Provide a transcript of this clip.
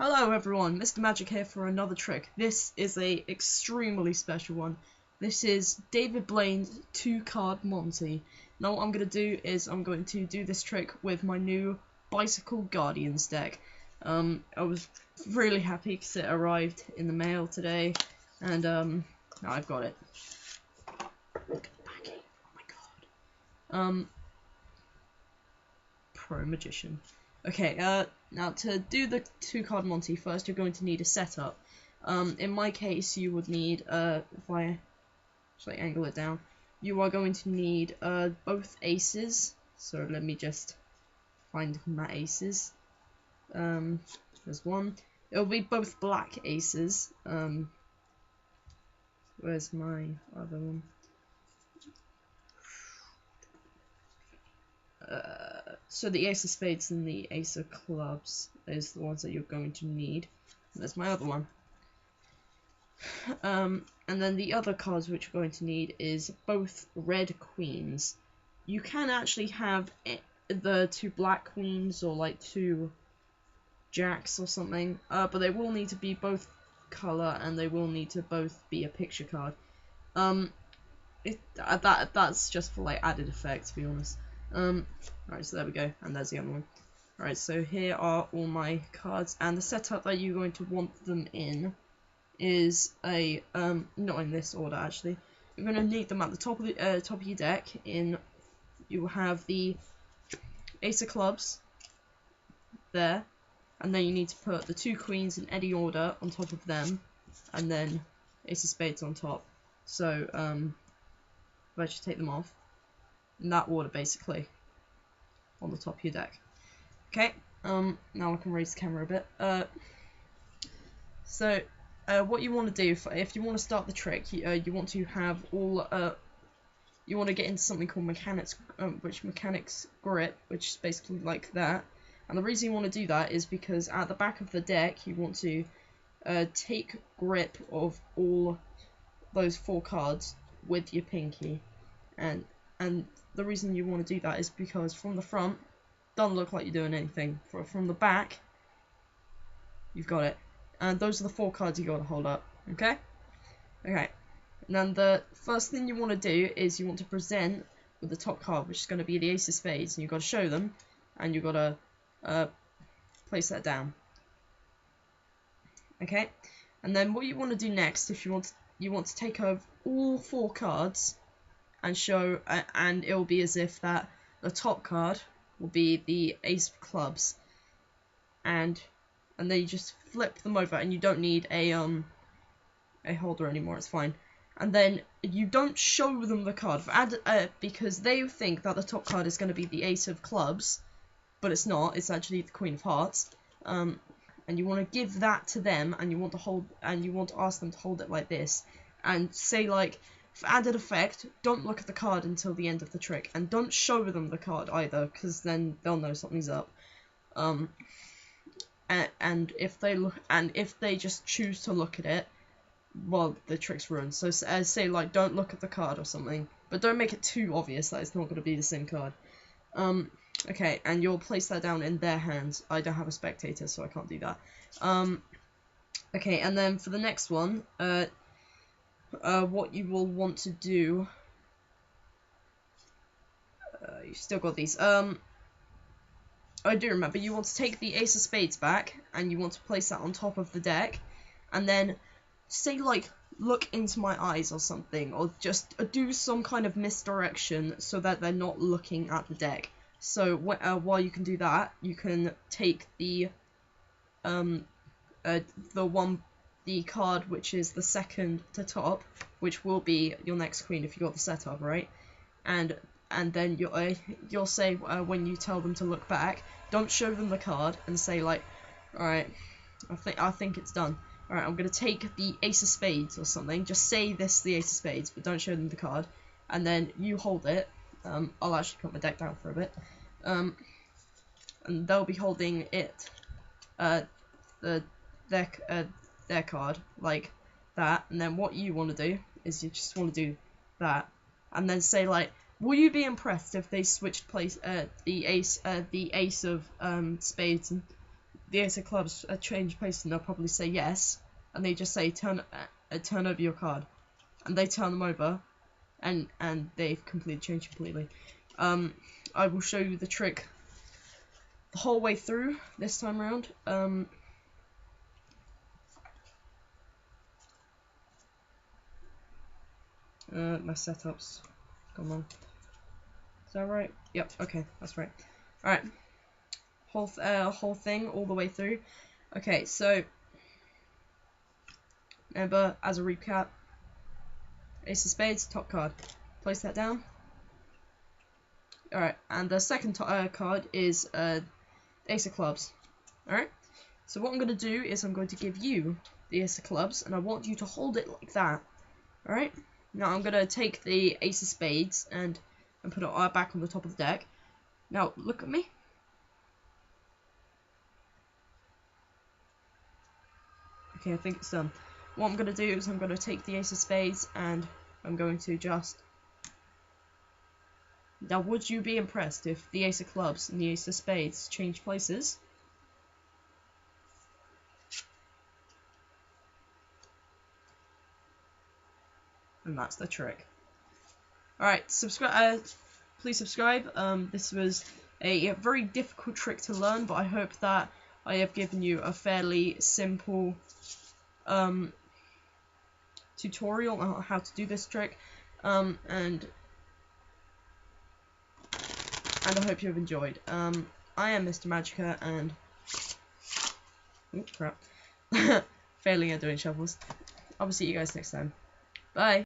Hello everyone, Mr. Magic here for another trick. This is a extremely special one. This is David Blaine's 2-card Monte. Now what I'm going to do is I'm going to do this trick with my new Bicycle Guardians deck. I was really happy because it arrived in the mail today, and now I've got it. Look at the packing, oh my god. Pro Magician. Okay, now to do the 2-card Monte, first you're going to need a setup. In my case, you would need, if I actually angle it down, you are going to need both aces. So let me just find my aces. There's one. It'll be both black aces. Where's my other one? So the ace of spades and the ace of clubs is the ones that you're going to need. There's my other one. And then the other cards which you're going to need is both red queens. You can actually have the 2 black queens or like 2 jacks or something, but they will need to be both color and they will need to both be a picture card. That's just for like added effect, to be honest. Alright, so there we go, and there's the other one. Alright, so here are all my cards, and the setup that you're going to want them in is a, not in this order actually. You're going to need them at the top of the top of your deck. You will have the ace of clubs there, and then you need to put the 2 queens in any order on top of them, and then ace of spades on top. So, if I just take them off, in that order basically, on the top of your deck. Okay, now I can raise the camera a bit. So what you want to do, if you want to start the trick, you want to have all, you want to get into something called mechanics grip, which is basically like that. And the reason you want to do that is because at the back of the deck, you want to take grip of all those 4 cards with your pinky, and the reason you want to do that is because from the front, doesn't look like you're doing anything. From the back, you've got it. And those are the 4 cards you got to hold up. Okay? Okay. And then the first thing you want to do is you want to present with the top card, which is going to be the ace of spades. And you've got to show them, and you've got to place that down. Okay? And then what you want to do next, if you want to take over all 4 cards and show, and it will be as if that the top card will be the ace of clubs, and then you just flip them over, and you don't need a holder anymore. It's fine. And then you don't show them the card because they think that the top card is going to be the ace of clubs, but it's not. It's actually the queen of hearts. And you want to give that to them, and you want to ask them to hold it like this, and say like, for added effect, don't look at the card until the end of the trick, and don't show them the card either, because then they'll know something's up. And if they just choose to look at it, well, the trick's ruined. So say like, don't look at the card or something, but don't make it too obvious that it's not going to be the same card. Okay, and you'll place that down in their hands. I don't have a spectator, so I can't do that. Okay, and then for the next one, what you will want to do, you've still got these, I do remember, you want to take the ace of spades back, and you want to place that on top of the deck, and then say like, look into my eyes or something, or just do some kind of misdirection so that they're not looking at the deck. So while you can do that, you can take the card which is the second to top, which will be your next queen if you got the setup right, and then you'll say when you tell them to look back, don't show them the card, and say like, all right, I think it's done. All right, I'm gonna take the ace of spades or something. Just say this, the ace of spades, but don't show them the card, and then you hold it. I'll actually put my deck down for a bit. And they'll be holding it, their card like that, and then what you want to do is you just want to do that, and then say like, will you be impressed if they switched place the ace of spades and the ace of clubs change places, and they'll probably say yes, and they just say turn over your card, and they turn them over, and they've changed completely. I will show you the trick the whole way through this time around. My setups, come on. Is that right? Yep. Okay, that's right. All right. Whole thing all the way through. Okay, so remember, as a recap, ace of spades, top card. Place that down. All right, and the second card is ace of clubs. All right. So what I'm going to do is I'm going to give you the ace of clubs, and I want you to hold it like that. All right. Now I'm going to take the ace of spades and put it back on the top of the deck. Now look at me. Okay, I think it's done. What I'm going to do is I'm going to take the ace of spades and I'm going to just... Now, would you be impressed if the ace of clubs and the ace of spades change places? And that's the trick. Alright, subscribe. Please subscribe. This was a very difficult trick to learn, but I hope that I have given you a fairly simple tutorial on how to do this trick, and I hope you have enjoyed. I am Mr. Magica, and oh crap, failing at doing shovels. I'll see you guys next time. Bye.